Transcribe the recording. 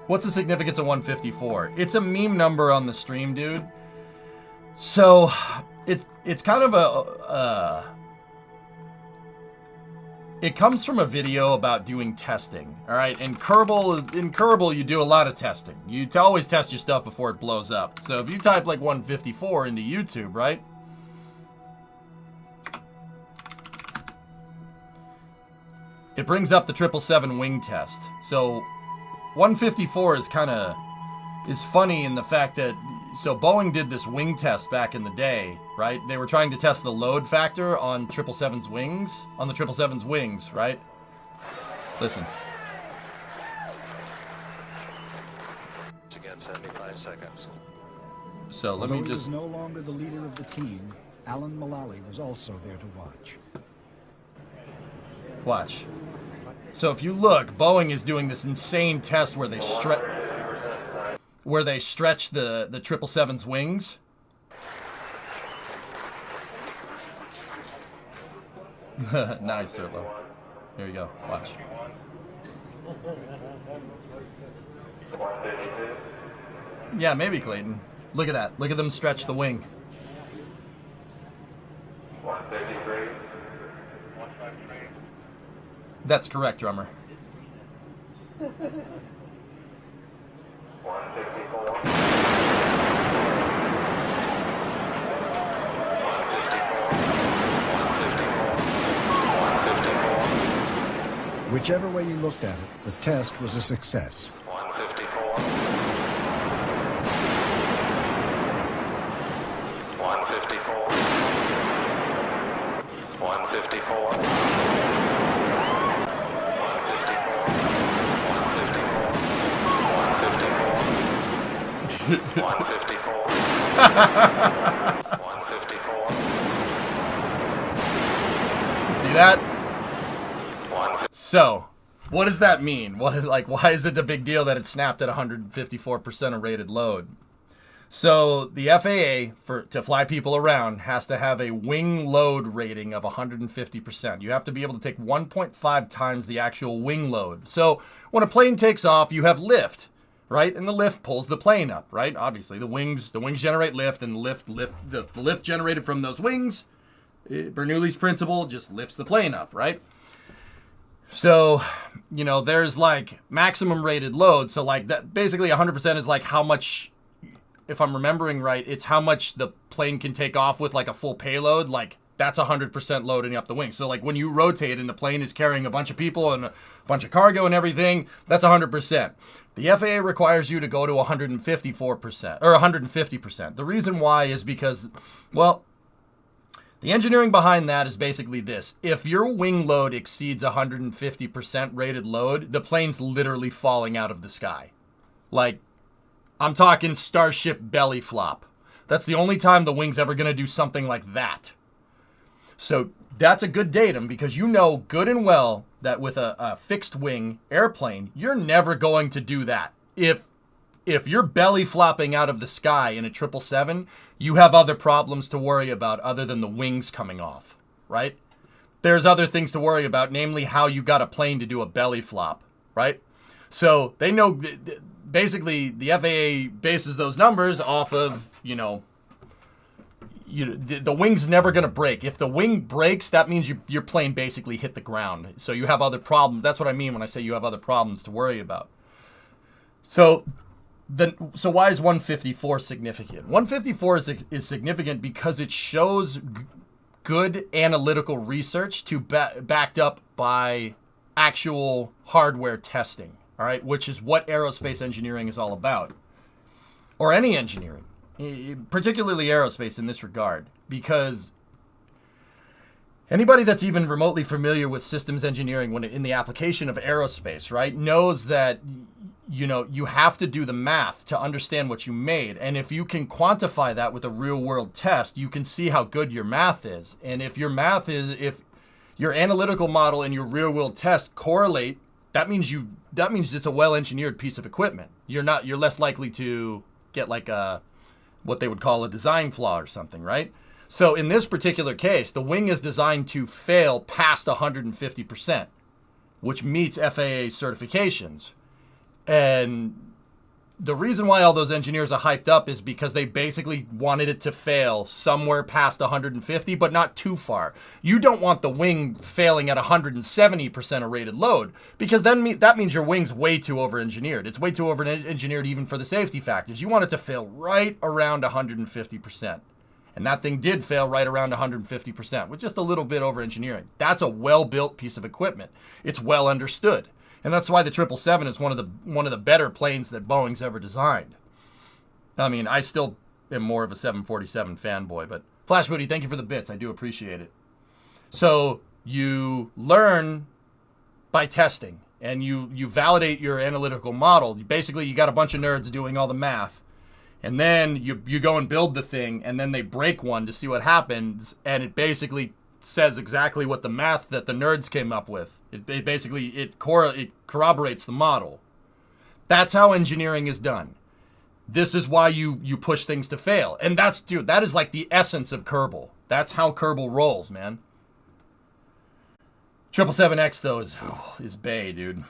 What's the significance of 154? It's a meme number on the stream, dude. So, it's kind of it comes from a video about doing testing, all right? In Kerbal, you do a lot of testing. You always test your stuff before it blows up. So if you type like 154 into YouTube, right? It brings up the 777 wing test. So 154 is funny in the fact that, so Boeing did this wing test back in the day, right? They were trying to test the load factor on 777's wings, on the 777's wings, right? Listen. Again, 75 seconds. So let me Although just... he was no longer the leader of the team, Alan Mulally was also there to watch. Watch. So if you look, Boeing is doing this insane test where they stretch the 777's wings. Nice, Servo. Here you go. Watch. Yeah, maybe, Clayton. Look at that. Look at them stretch the wing. 153. That's correct, drummer. 154. Whichever way you looked at it, the test was a success. 154. 154. 154. 154. 154. 154. See that? 154. So, what does that mean? Why is it a big deal that it snapped at 154% of rated load? So, the FAA, to fly people around, has to have a wing load rating of 150%. You have to be able to take 1.5 times the actual wing load. So, when a plane takes off, you have lift, right? And the lift pulls the plane up, right? Obviously, the wings generate lift, and the lift generated from those wings, Bernoulli's principle, just lifts the plane up, right? So, there's like maximum rated load. So like that basically 100% is like how much, if I'm remembering right, it's how much the plane can take off with like a full payload. Like that's 100% loading up the wing. So like when you rotate and the plane is carrying a bunch of people and a bunch of cargo and everything, that's 100%. The FAA requires you to go to 154% or 150%. The reason why is because, well, the engineering behind that is basically this. If your wing load exceeds 150% rated load, the plane's literally falling out of the sky. Like, I'm talking Starship belly flop. That's the only time the wing's ever going to do something like that. So that's a good datum because you know good and well that with a fixed wing airplane, you're never going to do that. If you're belly flopping out of the sky in a 777, you have other problems to worry about other than the wings coming off, right? There's other things to worry about, namely how you got a plane to do a belly flop, right? So they know, basically, the FAA bases those numbers off of, the wing's never going to break. If the wing breaks, that means your plane basically hit the ground. So you have other problems. That's what I mean when I say you have other problems to worry about. So why is 154 significant? 154 is significant because it shows good analytical research backed up by actual hardware testing, all right, which is what aerospace engineering is all about, or any engineering, particularly aerospace in this regard, because anybody that's even remotely familiar with systems engineering when in the application of aerospace, right, knows that you have to do the math to understand what you made. And if you can quantify that with a real world test, you can see how good your math is. And if your analytical model and your real world test correlate, that means it's a well engineered piece of equipment. You're less likely to get like what they would call a design flaw or something, right? So in this particular case, the wing is designed to fail past 150%, which meets FAA certifications. And the reason why all those engineers are hyped up is because they basically wanted it to fail somewhere past 150, but not too far. You don't want the wing failing at 170% of rated load, because then that means your wing's way too over-engineered. It's way too over-engineered even for the safety factors. You want it to fail right around 150%. And that thing did fail right around 150%, with just a little bit over-engineering. That's a well-built piece of equipment. It's well understood. And that's why the 777 is one of the better planes that Boeing's ever designed. I mean, I still am more of a 747 fanboy, but Flash Booty, thank you for the bits. I do appreciate it. So you learn by testing, and you validate your analytical model. Basically, you got a bunch of nerds doing all the math, and then you go and build the thing, and then they break one to see what happens, and it basically says exactly what the math that the nerds came up with. It corroborates the model. That's how engineering is done. This is why you push things to fail. And that is like the essence of Kerbal. That's how Kerbal rolls, man. 777X though is bae, dude.